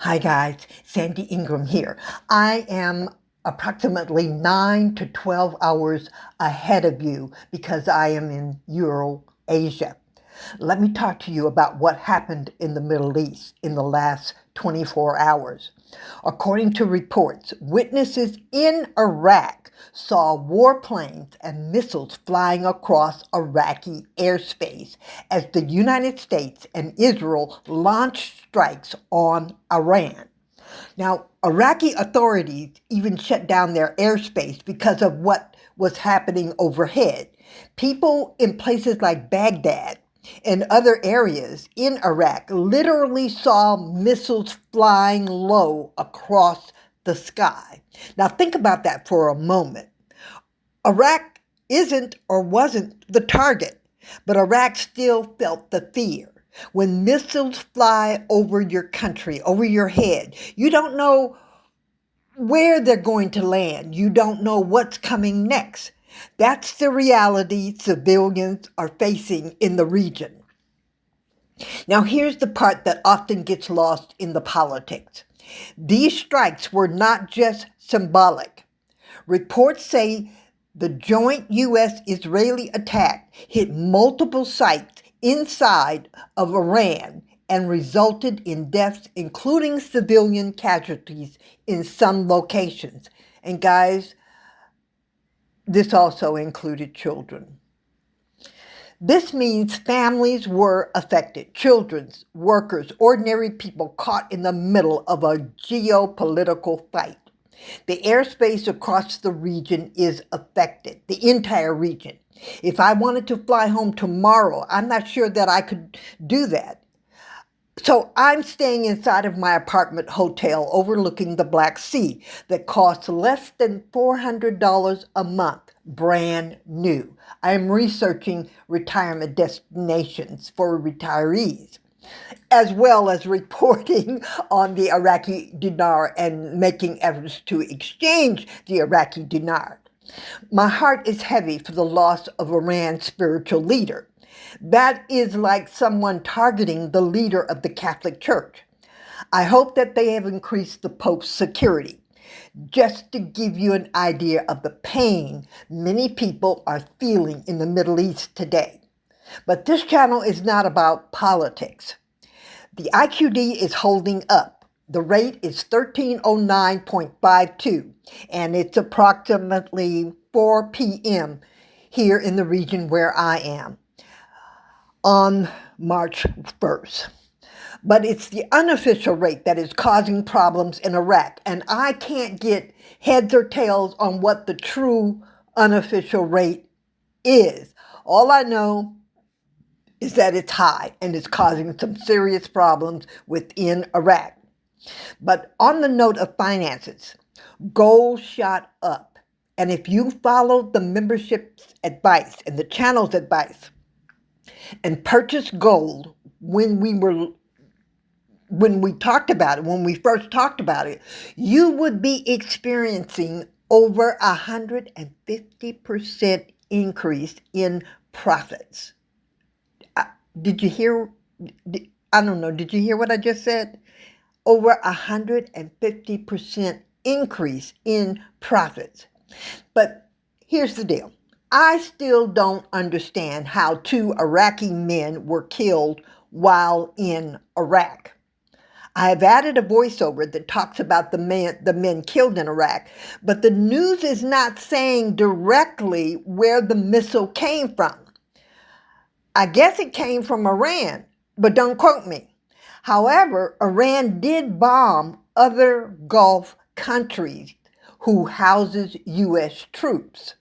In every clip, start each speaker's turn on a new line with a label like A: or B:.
A: Hi guys, Sandy Ingram here. I am approximately 9 to 12 hours ahead of you because I am in Eurasia. Let me talk to you about what happened in the Middle East in the last 24 hours. According to reports, witnesses in Iraq saw warplanes and missiles flying across Iraqi airspace as the United States and Israel launched strikes on Iran. Now, Iraqi authorities even shut down their airspace because of what was happening overhead. People in places like Baghdad and other areas in Iraq literally saw missiles flying low across the sky. Now think about that for a moment. Iraq isn't or wasn't the target, but Iraq still felt the fear. When missiles fly over your country, over your head, you don't know where they're going to land. You don't know what's coming next. That's the reality civilians are facing in the region. Now, here's the part that often gets lost in the politics. These strikes were not just symbolic. Reports say the joint U.S.-Israeli attack hit multiple sites inside of Iran and resulted in deaths, including civilian casualties in some locations. And guys, this also included children. This means families were affected, children, workers, ordinary people caught in the middle of a geopolitical fight. The airspace across the region is affected, the entire region. If I wanted to fly home tomorrow, I'm not sure that I could do that. So I'm staying inside of my apartment hotel overlooking the Black Sea that costs less than $400 a month, brand new. I am researching retirement destinations for retirees, as well as reporting on the Iraqi dinar and making efforts to exchange the Iraqi dinar. My heart is heavy for the loss of Iran's spiritual leader. That is like someone targeting the leader of the Catholic Church. I hope that they have increased the Pope's security. Just to give you an idea of the pain many people are feeling in the Middle East today. But this channel is not about politics. The IQD is holding up. The rate is 1309.52, and it's approximately 4 p.m. here in the region where I am on March 1st. But it's the unofficial rate that is causing problems in Iraq, and I can't get heads or tails on what the true unofficial rate is. All I know is that it's high and it's causing some serious problems within Iraq. But on the note of finances, gold shot up. And if you followed the membership's advice and the channel's advice and purchased gold when we first talked about it, you would be experiencing over 150% increase in profits. Did you hear? I don't know. Did you hear what I just said? Over 150% increase in profits. But here's the deal. I still don't understand how 2 Iraqi men were killed while in Iraq. I have added a voiceover that talks about the men killed in Iraq, but the news is not saying directly where the missile came from. I guess it came from Iran, but don't quote me. However, Iran did bomb other Gulf countries who houses U.S. troops.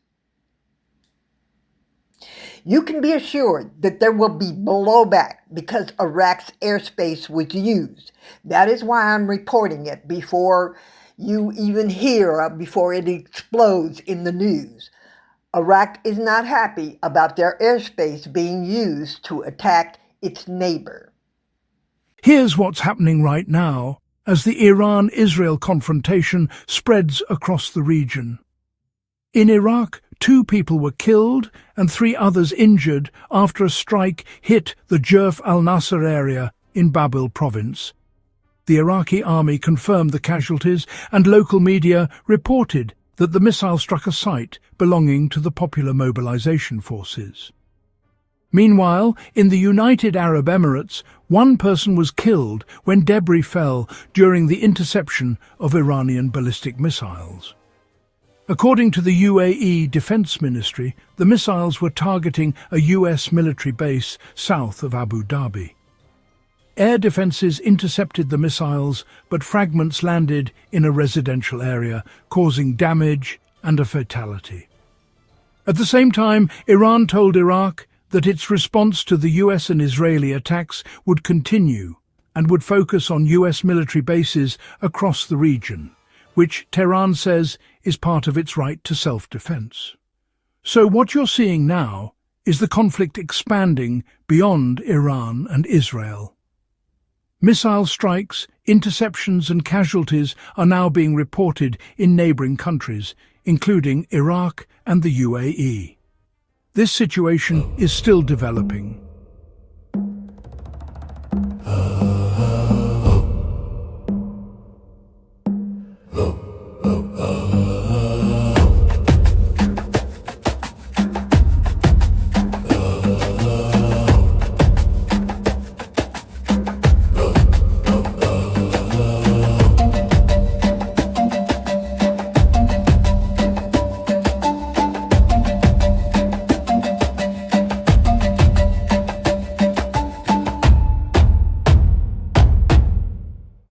A: You can be assured that there will be blowback because Iraq's airspace was used. That is why I'm reporting it before you even hear, before it explodes in the news. Iraq is not happy about their airspace being used to attack its neighbor.
B: Here's what's happening right now as the Iran-Israel confrontation spreads across the region. In Iraq, 2 people were killed and 3 others injured after a strike hit the Jerf al-Nasser area in Babil province. The Iraqi army confirmed the casualties, and local media reported that the missile struck a site belonging to the Popular Mobilization Forces. Meanwhile, in the United Arab Emirates, one person was killed when debris fell during the interception of Iranian ballistic missiles. According to the UAE Defense Ministry, the missiles were targeting a US military base south of Abu Dhabi. Air defenses intercepted the missiles, but fragments landed in a residential area, causing damage and a fatality. At the same time, Iran told Iraq that its response to the US and Israeli attacks would continue and would focus on US military bases across the region, which Tehran says is part of its right to self-defense. So what you're seeing now is the conflict expanding beyond Iran and Israel. Missile strikes, interceptions and casualties are now being reported in neighboring countries, including Iraq and the UAE. This situation is still developing,